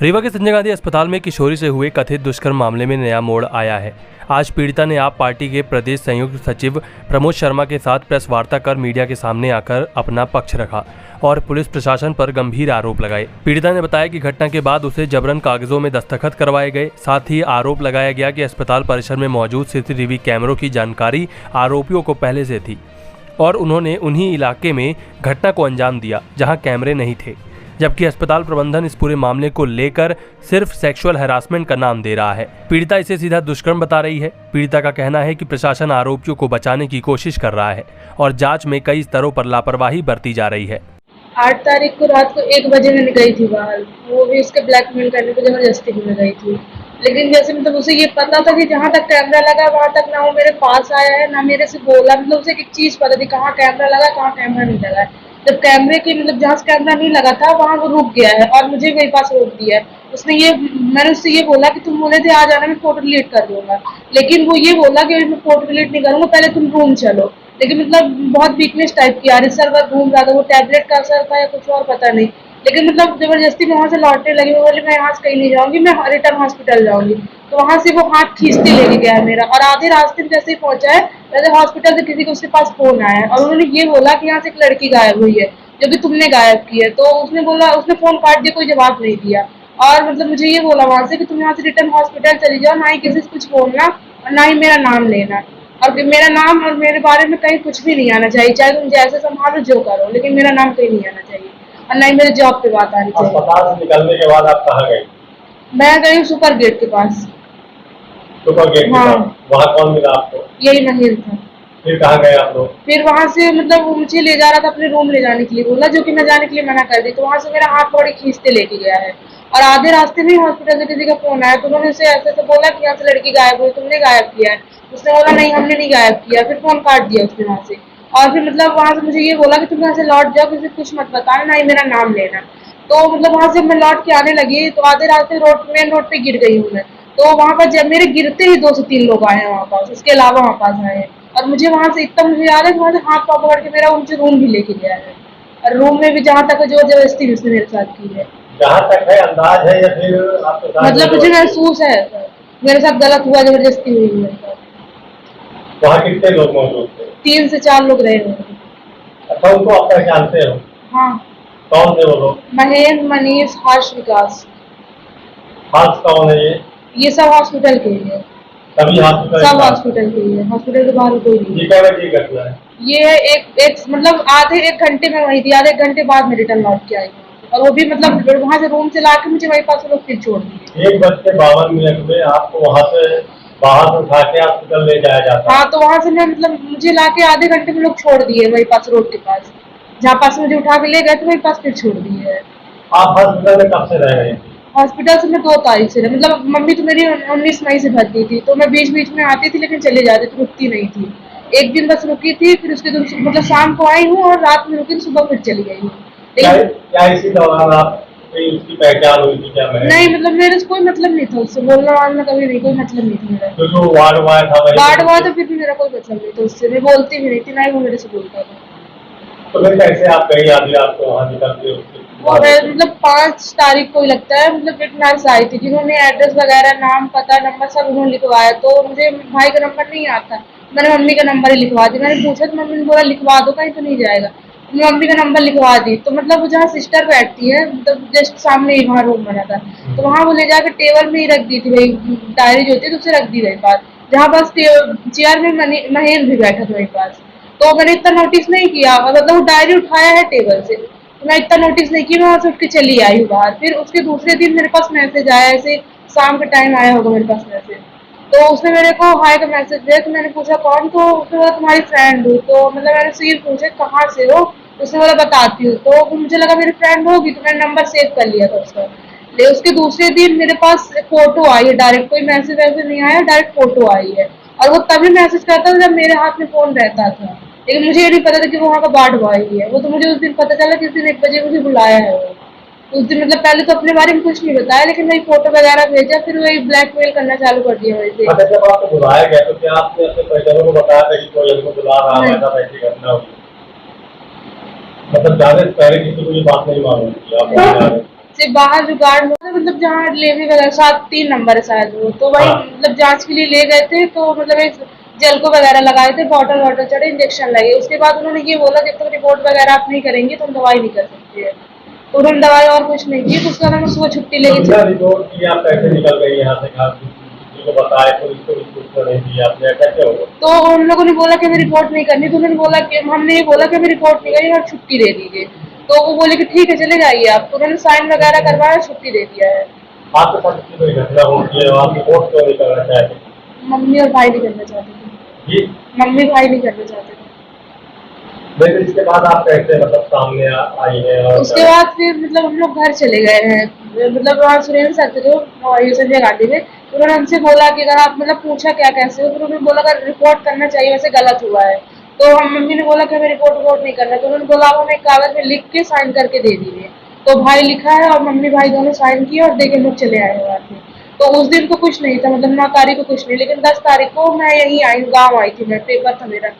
रीवा के संजय गांधी अस्पताल में किशोरी से हुए कथित दुष्कर्म मामले में नया मोड़ आया है। आज पीड़िता ने आप पार्टी के प्रदेश संयुक्त सचिव प्रमोद शर्मा के साथ प्रेस वार्ता कर मीडिया के सामने आकर अपना पक्ष रखा और पुलिस प्रशासन पर गंभीर आरोप लगाए। पीड़िता ने बताया कि घटना के बाद उसे जबरन कागजों में दस्तखत करवाए गए। साथ ही आरोप लगाया गया कि अस्पताल परिसर में मौजूद सीसीटीवी कैमरों की जानकारी आरोपियों को पहले से थी और उन्होंने उन्हीं इलाके में घटना को अंजाम दिया जहां कैमरे नहीं थे, जबकि अस्पताल प्रबंधन इस पूरे मामले को लेकर सिर्फ सेक्सुअल हैरासमेंट का नाम दे रहा है। पीड़िता इसे सीधा दुष्कर्म बता रही है। पीड़िता का कहना है कि प्रशासन आरोपियों को बचाने की कोशिश कर रहा है और जांच में कई स्तरों पर लापरवाही बरती जा रही है। 8 तारीख को रात को 1 बजे मैं गई थी बाहर, वो भी उसके ब्लैकमेल करने को जबरदस्ती में गई थी। लेकिन जैसे मतलब उसे ये पता था कि जहाँ तक कैमरा लगा वहाँ तक ना वो मेरे पास आया है ना मेरे से बोला। मतलब उसे एक चीज पता थी कहाँ कैमरा लगा कहाँ कैमरा नहीं लगा। जब कैमरे की मतलब जहाँ से कैमरा नहीं लगा था वहाँ वो रुक गया है और मुझे मेरे पास रोक दिया है। मैंने उससे ये बोला कि तुम बोले थे आ जाना, मैं फोटो डिलीट कर दूंगा, लेकिन वो ये बोला कि मैं फोटो डिलीट नहीं करूंगा, पहले तुम रूम चलो। लेकिन मतलब बहुत वीकनेस टाइप की आ रही, सर का घूम रहा था, वो टैबलेट का असर था या कुछ और पता नहीं। लेकिन मतलब जबरदस्ती मैं वहाँ से लौटने लगी, वो बोले मैं यहाँ से कहीं नहीं जाऊंगी, मैं रिटर्न हॉस्पिटल जाऊंगी। तो वहाँ से वो हाथ खींचते लेके गया है मेरा, और आधे रास्ते में जैसे ही पहुंचा है वैसे हॉस्पिटल से किसी को उसके पास फोन आया है और उन्होंने ये बोला कि यहाँ से एक लड़की गायब हुई है जो कि तुमने गायब की है। तो उसने फोन काट दिया, कोई जवाब नहीं दिया। और मतलब मुझे ये बोला वहां से कि तुम यहाँ से रिटर्न हॉस्पिटल चली जाओ, ना ही किसी से कुछ बोलना और ना ही मेरा नाम लेना, और मेरा नाम और मेरे बारे में कहीं कुछ भी नहीं आना चाहिए, चाहे तुम जैसे संभालो जो करो, लेकिन मेरा नाम कहीं नहीं आना चाहिए और ना ही मेरे जॉब पे बात आनी चाहिए। अस्पताल से निकलने के बाद आप कहाँ गई? मैं गई सुपर गेट के पास। सुपर गेट हाँ। के पास? वहाँ कौन मिला आपको? यही महिल था। फिर कहाँ गए आप लोग? फिर वहां से मतलब वो मुझे ले जा रहा था अपने रूम ले जाने के लिए, बोला, जो कि मैं जाने के लिए मना कर दी। तो वहां से मेरा हाथ बड़ी खींचते लेके गया है और आधे रास्ते में हॉस्पिटल से किसी का फोन आया तो उन्होंने उसे ऐसे बोला कि यहाँ से लड़की गायब हुई, तुमने गायब किया है। उसने बोला नहीं हमने नहीं गायब किया, फिर फोन काट दिया उसने वहां से। और फिर मतलब वहां से मुझे ये बोला कि तुम यहाँ से लौट जाओ, किसी कुछ मत बताना, ना ही मेरा नाम लेना। तो मतलब वहां से मैं लौट के आने लगी तो आधे रास्ते मेन रोड पे गिर गई हूँ मैं। तो वहां पर जब मेरे गिरते ही 2 से 3 लोग आए हैं वहां पास, उसके अलावा वहां पास आए हैं। और मुझे वहां से इतना मुझे याद है, वहां से हाथ पाँव पकड़ के मेरा उनसे रूम भी लेके गया है, और रूम में भी जहाँ तक जो जबरदस्ती उसने मेरे साथ की है। जहाँ तक है अंदाज है या फिर आपके साथ मतलब मुझे महसूस है मेरे साथ गलत हुआ, जबरदस्ती हुई मेरे साथ। वहाँ कितने लोग मौजूद थे? 3 से 4 लोग रहे होंगे। अच्छा, उनको आप पहचानते हो? हाँ। कौन थे वो लोग? महेंद्र, मनीष, हर्ष, विकास। हर्ष कौन है ये? ये सब हॉस्पिटल के ही है। सभी हॉस्पिटल? सब हॉस्पिटल के ही है, हॉस्पिटल के बाहर कोई नहीं। ये क्या घटना है? ये एक मतलब आधे 1 घंटे में वही थी, आधे 1 घंटे बाद में रिटर्न लौट के आई, और वो भी मतलब वहां से रूम से लाके मुझे वही पास लोग फिर छोड़ दिए। 1:52 में आपको वहाँ से बाहर उठा के हॉस्पिटल ले जाया जाता है? हाँ, तो वहां से मैं मतलब मुझे लाके आधे घंटे में लोग छोड़ दिए वही पास रोड के पास, जहाँ पास मुझे उठा के ले गए थे वही पास फिर छोड़ दिए। आप हॉस्पिटल में कब से रह रहे थे? हॉस्पिटल से मैं 2 तारीख से, मतलब मम्मी तो मेरी 19 मई से भर्ती थी, तो मैं बीच बीच में आती थी लेकिन चले जाती थी, रुकती नहीं थी। एक दिन बस रुकी थी, फिर उसके दिन मतलब शाम को आई हूँ और रात में रुकी, सुबह फिर चली गई हूँ। क्या इसी दौरान आप उसकी पहचान हुई थी क्या? नहीं, मतलब मेरे से कोई मतलब नहीं था उससे, बोलना वालना कभी नहीं, कोई मतलब नहीं था मेरा। जो वार्ड बॉय था वार्ड बॉय तो फिर भी मेरा कोई मतलब नहीं था उससे, मैं बोलती भी नहीं थी, ना ही वो मेरे से बोलता था। तो फिर कैसे आप गई आधी रात को वहाँ निकलते? वो मतलब 5 तारीख को ही लगता है, मतलब एक नर्स आई थी जिन्होंने एड्रेस वगैरह, नाम, पता, नंबर सब उन्होंने लिखवाया। तो मुझे भाई का नंबर नहीं आता, मैंने मम्मी का नंबर ही लिखवा दिया। मैंने पूछा तो मम्मी ने बोला लिखवा दो, कहीं तो नहीं जाएगा। मम्मी का नंबर लिखवा दी। तो मतलब वो जहाँ सिस्टर बैठती है, मतलब जस्ट सामने ही वहाँ रूम बना था, तो वहाँ वो ले जाकर टेबल में ही रख दी थी, वही डायरी जो होती है तो उसे रख दी वही पास, जहाँ पास चेयर में महेंद्र भी बैठा था वही पास। तो मैंने इतना नोटिस नहीं किया, मतलब वो डायरी उठाया है टेबल से, तो मैं इतना नोटिस नहीं किया, मैं वहां से उठ के चली आई हूँ बाहर। फिर उसके दूसरे दिन मेरे पास मैसेज आया, ऐसे शाम के टाइम आया होगा मेरे पास मैसेज, तो उसने मेरे को हाय का मैसेज दिया। तो मैंने पूछा कौन, तो उसने बोला तुम्हारी फ्रेंड हूँ। तो मतलब मैंने उससे ये पूछा कहाँ से हो, उसने बोला बताती हूँ। तो मुझे लगा मेरी फ्रेंड होगी, तो मैंने नंबर सेव कर लिया था उसका। उसके दूसरे दिन मेरे पास फोटो आई है, डायरेक्ट कोई मैसेज वैसे नहीं आया, डायरेक्ट फोटो आई है, और वो तभी मैसेज करता था जब मेरे हाथ में फोन रहता था, लेकिन मुझे ये नहीं पता था कि वो वहाँ का वार्ड बॉय ही है। वो तो मुझे उस दिन पता चला कि उस दिन 1 बजे मुझे बुलाया है वो। उस दिन मतलब पहले तो अपने बारे में कुछ नहीं बताया, लेकिन वही फोटो वगैरह भेजा, फिर वही ब्लैकमेल करना चालू कर दिया वैसे। अच्छा, जब आपको बुलाया गया तो क्या आपने अपने परिजनों को बताया था कि कोई हमको बुला रहा है, ऐसी घटना हुई? मतलब जाने से पहले किसी को ये बात नहीं मालूम थी आप? सिर्फ बाहर जो गार्ड लोग हैं, मतलब जहाँ डिलीवरी वगैरह 7-3 नंबर है शायद वो, तो वही हाँ। मतलब जांच के लिए ले गए थे, तो मतलब एक जेल को वगैरह लगाए थे, बॉटल वॉटल चढ़े, इंजेक्शन लगे। उसके बाद उन्होंने ये बोला जब तक रिपोर्ट वगैरह आप नहीं करेंगे तो हम दवाई नहीं कर सकते हैं। तो उन्होंने दवाई और कुछ नहीं की, तो उसके बाद हमें सुबह छुट्टी लेके बिना रिपोर्ट किए आप कैसे निकल गई यहाँ से? आप किसी को बताए, पुलिस को भी सूचना नहीं दी आपने, कैसे होगा? तो उन लोगों ने बोला कि हमें रिपोर्ट नहीं करनी, तो उन्होंने बोला कि हमने ये बोला कि हमें रिपोर्ट नहीं करनी और छुट्टी दे दीजिए। तो वो बोले कि ठीक है चले जाइए आप, तो उन्होंने साइन वगैरह करवाया, छुट्टी दे दिया है। आपके साथ कितनी कोई घटना होती है और आप रिपोर्ट क्यों नहीं करना चाहते? मम्मी और भाई नहीं करना चाहते थे। जी, मम्मी भाई नहीं करना चाहते थे। लेकिन इसके बाद आप कैसे मतलब सामने आई है? और उसके बाद फिर मतलब हम लोग घर चले गए हैं, मतलब वहाँ सुरेंद्र सर थे जो संजय गांधी में, उन्होंने हमसे बोला कि अगर आप मतलब पूछा क्या कैसे हो, तो उन्होंने बोला अगर रिपोर्ट करना चाहिए, वैसे गलत हुआ है। तो हम मम्मी ने बोला कि हमें रिपोर्ट नहीं करना, तो उन्होंने बोला आप हमें कागज में लिख के साइन करके दे दीजिए। तो भाई लिखा है और मम्मी भाई दोनों साइन किए और दे के लोग चले आए वहाँ से। तो उस दिन तो कुछ नहीं था, मतलब 9 तारीख को कुछ नहीं, लेकिन 10 तारीख को मैं यहीं आई, गाँव आई थी मैं, पेपर था मेरा।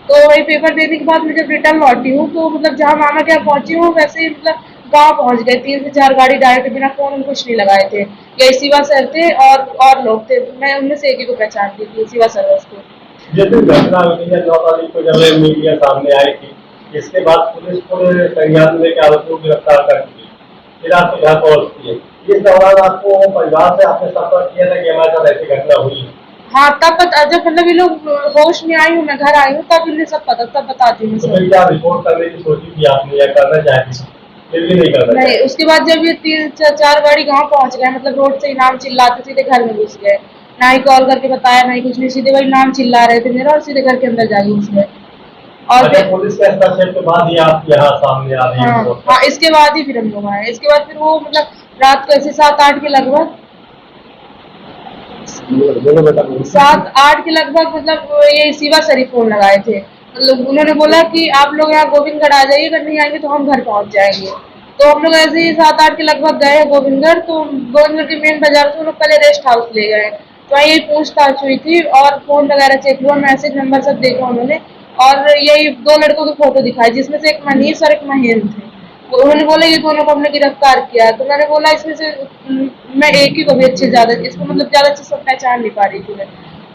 तो वही पेपर देने के बाद मैं जब रिटर्न लौटी हूँ, तो मतलब जहाँ मामा के यहाँ पहुंची हूँ, वैसे ही मतलब गाँव पहुंच गए। 3 से 4 गाड़ी डायरेक्ट, बिना फोन कुछ नहीं लगाए थे। यही शिवा सर थे और लोग थे, मैं उनमें से एक ही को पहचानती थी, शिवा सर उसको। जिस दिन घटना हुई थी 9 तारीख को जब ये मीडिया सामने आई थी, इसके बाद पुलिस पूरे संज्ञान में के आरोपियों को गिरफ्तार कर दी, फिर आपके घर पहुंचती है। इस दौरान आपको परिवार से आपने संपर्क किया था कि हमारे साथ ऐसी घटना हुई? हाँ, तब पता, जब मतलब ये लोग होश में आई हूँ, मैं घर आई हूँ, तब इन्हें सब पता, तब बताती हूँ तो सब। फिर क्या रिपोर्ट करने की सोची थी आपने या करना चाहती थी? फिर भी नहीं करना नहीं, चाहती? उसके बाद जब ये 3-4 गाड़ी गाँव पहुंच गए, मतलब रोड से ही नाम चिल्लाते, सीधे घर में घुस गए। ना ही कॉल करके बताया, ना ही कुछ नहीं, सीधे वही नाम चिल्ला रहे थे मेरा और सीधे घर के अंदर जाके घुस गए। और अच्छा, फिर पुलिस के हस्तक्षेप के बाद ही आप यहाँ सामने आ रही हाँ है? हाँ, इसके बाद ही फिर हम लोग आए। इसके बाद फिर वो मतलब रात को ऐसे 7-8 के लगभग, 7-8 के लगभग, मतलब ये शिवा सर ही फोन लगाए थे। मतलब उन्होंने बोला कि आप लोग यहाँ गोविंदगढ़ आ जाइए, अगर नहीं आएंगे तो हम घर पहुंच जाएंगे। तो हम लोग ऐसे ही 7-8 के लगभग गए गोविंदगढ़, तो गोविंदगढ़ के मेन बाजार से हम लोग पहले रेस्ट हाउस ले गए, तो वहीं यही पूछताछ हुई थी और फोन वगैरह चेक हुआ, मैसेज नंबर सब देखा उन्होंने। और यही 2 लड़कों की फोटो दिखाई, जिसमें से एक मनीष और एक महेंद्र थे। उन्होंने बोला ये दोनों को हमने गिरफ्तार किया है। तो मैंने बोला इसमें से मैं एक ही को भी अच्छे ज्यादा, इसको मतलब ज्यादा अच्छे से पहचान नहीं पा रही थी मैं।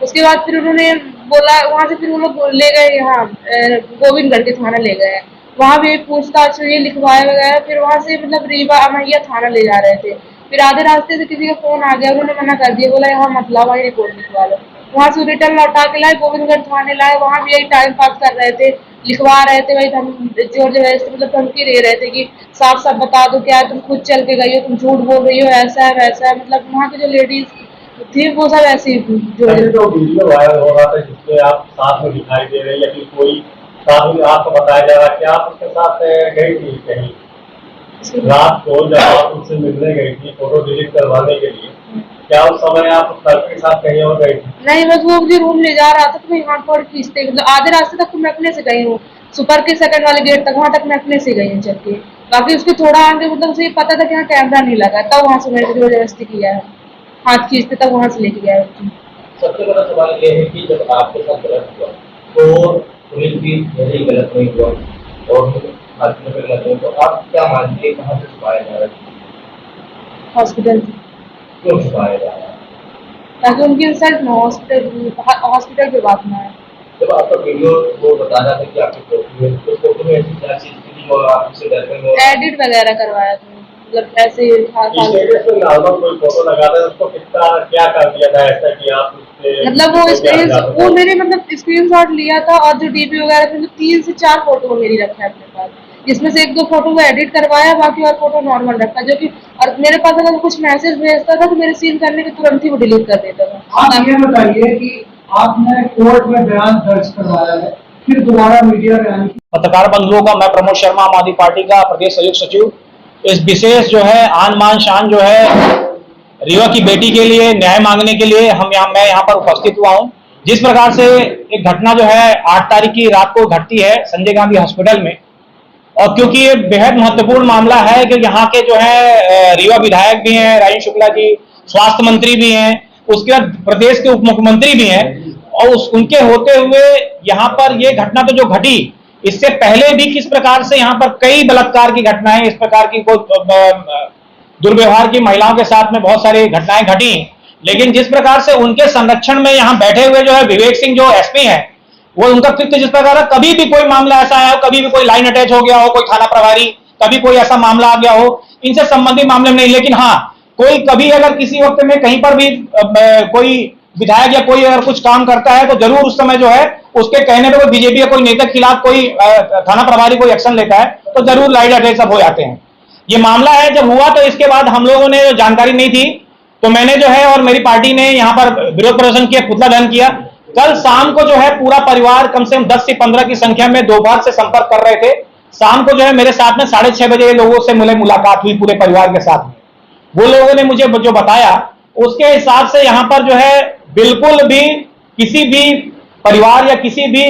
उसके बाद फिर उन्होंने बोला, वहां से फिर वो लोग ले गए यहाँ गोविंदगढ़ के थाना ले गए। वहां भी पूछताछ हुई, लिखवाया वगैरह, फिर वहां से मतलब रीवा अमैया थाना ले जा रहे थे। फिर आधे रास्ते से किसी का फोन आ गया, उन्होंने मना कर दिया, बोला यहाँ मत लाओ, वही रिपोर्ट लिखवा लो। वहां से रिटर्न लौटा के लाए, गोविंदगढ़ थाने लाए, वहां भी यही टाइम पास कर रहे थे, लिखवा रहे थे, वही हम जोर जबरदस्ती मतलब धमकी दे रहे थे कि साफ साफ बता दो क्या है, तुम खुद चल के गई हो, तुम झूठ बोल रही हो, ऐसा है वैसा है। मतलब वहाँ की जो लेडीज थी वो सब ऐसी अभी तो वीडियो वायरल हो रहा था जिसमें आप साथ में दिखाई दे रहे हैं या फिर कोई साथ में आपको बताया जा रहा है कि आप उसके साथ गई थी कहीं रात को जब आप उससे मिलने गई थी फोटो डिलीट करवाने के लिए, क्या उस समय आप उस लड़के के साथ कहीं और गई थी? नहीं, बस वो मुझे रूम ले जा रहा था, तो मैं यहाँ पर खींचते, मतलब आधे रास्ते तक तो मैं अपने से गई हूँ, सुपर के सेकंड वाले गेट तक, वहां तक मैं अपने से गई हूँ चल के। बाकी उसके थोड़ा आगे मतलब उसे ये पता था कि यहाँ कैमरा नहीं लगा, तब वहां से मैंने जोर जबरदस्ती किया है, हाथ खींचते तब वहां से लेके गया है। सबसे बड़ा सवाल ये है कि जब आपके साथ गलत हुआ तो पुलिस भी यही गलत नहीं हुआ और हादसे में गलत नहीं, तो आप क्या मानते हैं कहाँ से छुपाया जा रहा है? हॉस्पिटल, क्यों छुपाया जा रहा है? ताकि उनकी इंसल्ट ना हॉस्पिटल पे बात ना है। जब आपका वीडियो वो बता रहा था कि आपकी फोटो है, तो फोटो में ऐसी क्या चीज थी और आप उससे डर गए? एडिट वगैरह करवाया था, मतलब ऐसे स्टेटस में नॉर्मल कोई फोटो लगाता है उसको कितना क्या कर दिया था ऐसा कि आप उससे मतलब वो मेरे मतलब स्क्रीनशॉट लिया था, और जो डीपी वगैरह थे 3 से 4 फोटो मेरी रखा है अपने पास, जिसमें से 1-2 फोटो वो एडिट करवाया, बाकी और फोटो नॉर्मल रखा, जो कि और मेरे पास अगर कुछ मैसेज भेजता था तो मेरे सीन करने के तुरंत ही वो डिलीट कर देता था। आप ये बताइए कि आपने कोर्ट में बयान दर्ज करवाया है, फिर दोबारा मीडिया में आने की। पत्रकार बंधुओं का मैं प्रमोद शर्मा, आम आदमी पार्टी का प्रदेश संयुक्त सचिव, इस विशेष जो है आन मान शान जो है रीवा की बेटी के लिए न्याय मांगने के लिए मैं यहाँ पर उपस्थित हुआ हूँ। जिस प्रकार से एक घटना जो है 8 तारीख की रात को घटती है संजय गांधी हॉस्पिटल में, और क्योंकि ये बेहद महत्वपूर्ण मामला है कि यहाँ के जो है रीवा विधायक भी हैं, राजेंद्र शुक्ला जी स्वास्थ्य मंत्री भी हैं, उसके बाद प्रदेश के उप मुख्यमंत्री भी हैं, और उनके होते हुए यहाँ पर ये घटना तो जो घटी, इससे पहले भी किस प्रकार से यहाँ पर कई बलात्कार की घटनाएं इस प्रकार की दुर्व्यवहार की, महिलाओं के साथ में बहुत सारी घटनाएं घटी, लेकिन जिस प्रकार से उनके संरक्षण में यहाँ बैठे हुए जो है विवेक सिंह जो एसपी हैं, वो उनका कृत्य जिस प्रकार है, कभी भी कोई मामला ऐसा आया हो, कभी भी कोई लाइन अटैच हो गया हो, कोई थाना प्रभारी, कभी कोई ऐसा मामला आ गया हो, इनसे संबंधित मामले में नहीं। लेकिन हाँ, कोई कभी अगर किसी वक्त में कहीं पर भी कोई विधायक या कोई अगर कुछ काम करता है तो जरूर उस समय जो है उसके कहने पर कोई बीजेपी या कोई नेता के खिलाफ कोई थाना प्रभारी कोई एक्शन लेता है तो जरूर लाइन अटैच सब हो जाते हैं। ये मामला है जब हुआ तो इसके बाद हम लोगों ने जानकारी नहीं थी, तो मैंने जो है और मेरी पार्टी ने यहाँ पर विरोध प्रदर्शन किया, पुतला दहन किया। कल शाम को जो है पूरा परिवार कम से कम 10 से 15 की संख्या में दोपहर से संपर्क कर रहे थे। शाम को जो है मेरे साथ में 6:30 बजे लोगों से मुलाकात हुई पूरे परिवार के साथ में। वो लोगों ने मुझे जो बताया उसके हिसाब से यहाँ पर जो है बिल्कुल भी किसी भी परिवार या किसी भी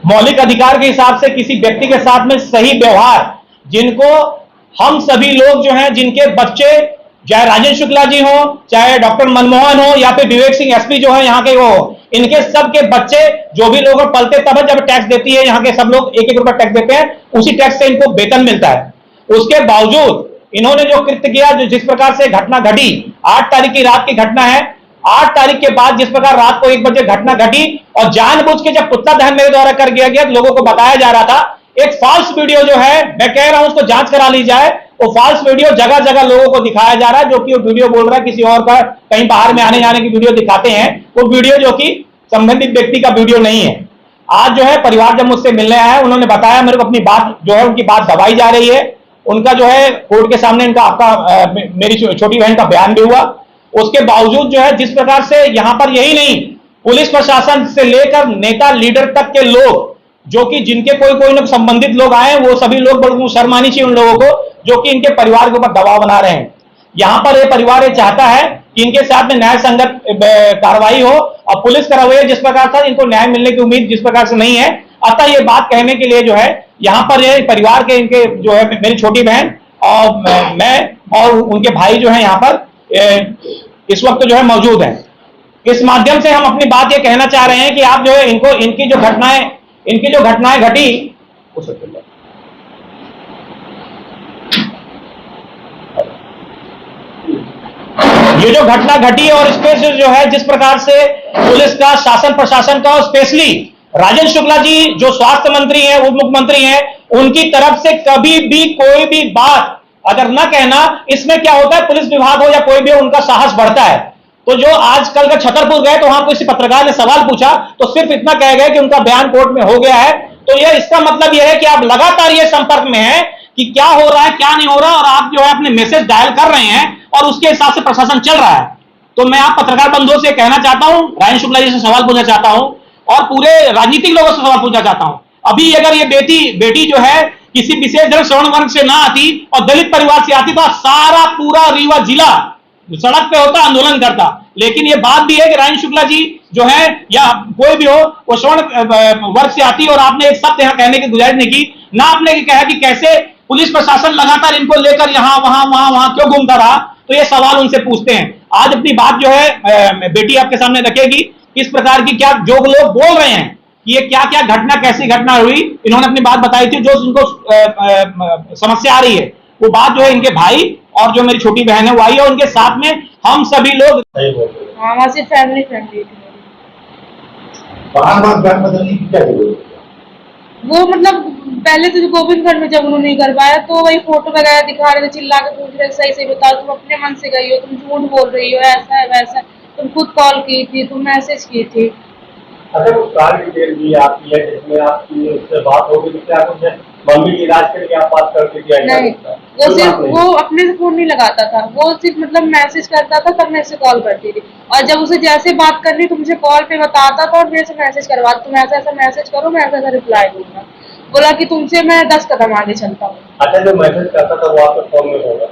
मौलिक अधिकार के हिसाब से किसी व्यक्ति के साथ में सही व्यवहार, जिनको हम सभी लोग जो हैं, जिनके बच्चे चाहे राजेंद्र शुक्ला जी हो, चाहे डॉक्टर मनमोहन हो या फिर विवेक सिंह एसपी जो है यहाँ के वो, इनके सब के बच्चे जो भी लोग पलते तब जब टैक्स देती है, यहाँ के सब लोग 1-1 रुपया टैक्स देते हैं, उसी टैक्स से इनको वेतन मिलता है। उसके बावजूद इन्होंने जो कृत्य किया, जो जिस प्रकार से घटना घटी, 8 तारीख की रात की घटना है, 8 तारीख के बाद जिस प्रकार रात को 1 बजे घटना घटी और जानबूझ के जब पुतला दहन मेरे द्वारा कर दिया गया, लोगों को बताया जा रहा था एक फॉल्स वीडियो जो है, मैं कह रहा हूं उसको जांच करा ली जाए। वो फॉल्स वीडियो जगह जगह लोगों को दिखाया जा रहा है, जो कि वो वीडियो बोल रहा है किसी और का, कहीं बाहर में आने जाने की वीडियो दिखाते हैं, वो वीडियो जो कि संबंधित व्यक्ति का वीडियो नहीं है। आज जो है परिवार जब मुझसे मिलने आया, उन्होंने बताया मेरे को अपनी बात जो है, उनकी बात दबाई जा रही है। उनका जो है कोर्ट के सामने इनका आपका मेरी छोटी बहन का बयान भी हुआ। उसके बावजूद जो है जिस प्रकार से यहाँ पर यही नहीं, पुलिस प्रशासन से लेकर नेता लीडर तक के लोग जो कि जिनके कोई ना संबंधित लोग आए, वो सभी लोग बड़ी शर्मानी चाहिए उन लोगों को जो कि इनके परिवार के ऊपर दबाव बना रहे हैं। यहाँ पर ये परिवार ये चाहता है कि इनके साथ में न्याय संगत कार्रवाई हो और पुलिस करवाई जिस प्रकार से इनको न्याय मिलने की उम्मीद जिस प्रकार से नहीं है। अतः ये बात कहने के लिए जो है यहाँ पर ये परिवार के इनके जो है मेरी छोटी बहन और मैं और उनके भाई जो है यहाँ पर इस वक्त जो है मौजूद हैं। इस माध्यम से हम अपनी बात ये कहना चाह रहे हैं कि आप जो है इनको इनकी जो घटनाएं घटी, ये जो घटना घटी और इसके जो है जिस प्रकार से पुलिस का, शासन प्रशासन का और स्पेशली राजेंद्र शुक्ला जी जो स्वास्थ्य मंत्री हैं, उप मुख्यमंत्री हैं, उनकी तरफ से कभी भी कोई भी बात अगर न कहना, इसमें क्या होता है पुलिस विभाग हो या कोई भी हो, उनका साहस बढ़ता है। तो जो आजकल का छतरपुर गए तो वहां किसी पत्रकार ने सवाल पूछा तो सिर्फ इतना कह गए कि उनका बयान कोर्ट में हो गया है। तो यह इसका मतलब यह है कि आप लगातार ये संपर्क में हैं कि क्या हो रहा है क्या नहीं हो रहा, और आप जो है अपने मैसेज डायल कर रहे हैं और उसके हिसाब से प्रशासन चल रहा है। तो मैं आप पत्रकार बंधुओं से कहना चाहता हूं, राजेंद्र शुक्ला जी से सवाल पूछना चाहता हूं और पूरे राजनीतिक लोगों से सवाल पूछना चाहता हूं। अभी अगर ये बेटी जो है किसी विशेष धर्म श्रवण वर्ग से ना आती और दलित परिवार से आती तो सारा पूरा रीवा जिला सड़क पे होता, आंदोलन करता। लेकिन ये बात भी है कि राजेंद्र शुक्ला जी जो है या कोई भी हो वो श्रवण वर्ग से आती और आपने एक शब्द यहाँ कहने की गुजारिश नहीं की, ना आपने कहा कि कैसे पुलिस प्रशासन लगातार इनको लेकर यहाँ वहां क्यों घूमता रहा। तो ये सवाल उनसे पूछते हैं। आज अपनी बात जो है बेटी आपके सामने रखेगी, किस प्रकार की क्या जो लोग बोल रहे हैं कि ये क्या क्या घटना, कैसी घटना हुई, इन्होंने अपनी बात बताई थी। जो उनको समस्या आ रही है वो बात जो है इनके भाई और जो मेरी छोटी बहन है वो आई है, उनके साथ में हम सभी लोग। हाँ, वहाँ से फैमिली थी। बार बदलने की क्या जरूरत है? वो मतलब पहले तो गोविंदगढ़ में जब उन्होंने नहीं कर पाया तो वही फोटो वगैरह दिखा रहे थे, चिल्ला के पूछ रहे सही बताओ, तुम अपने मन से गई हो, तुम झूठ बोल रही हो, ऐसा है वैसा, तुम खुद कॉल की थी, तुम मैसेज की थी। अच्छा, वो सारी डिटेल भी आपकी है जिसमें आपकी उससे बात होगी तो क्या कुछ मम्मी की इलाज के लिए आप बात करती थी? नहीं, वो सिर्फ वो अपने से फोन नहीं लगाता था, वो सिर्फ मतलब मैसेज करता था, तब मैं उसे कॉल करती थी। और जब उसे जैसे बात करनी तो मुझे कॉल पे बताता था और मेरे से मैसेज करवाता, तुम ऐसा ऐसा मैसेज करो, मैं ऐसा ऐसा रिप्लाई दूंगा। बोला कि तुमसे मैं 10 कदम आगे चलता हूँ। अच्छा, जो मैसेज करता था वो आपके फोन में होगा?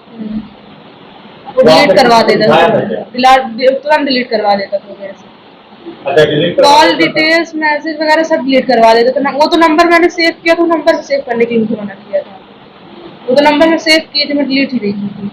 वो डिलीट करवा देता था, तुरंत डिलीट करवा देता था मेरे से। अच्छा, डिलीट कॉल डिटेल्स, मैसेज वगैरह सब डिलीट करवा देता था। वो तो नंबर मैंने सेव किया, तो नंबर सेव करने की उनको मना किया था। वो तो नंबर में सेव किए थे, मैं डिलीट ही नहीं की थी।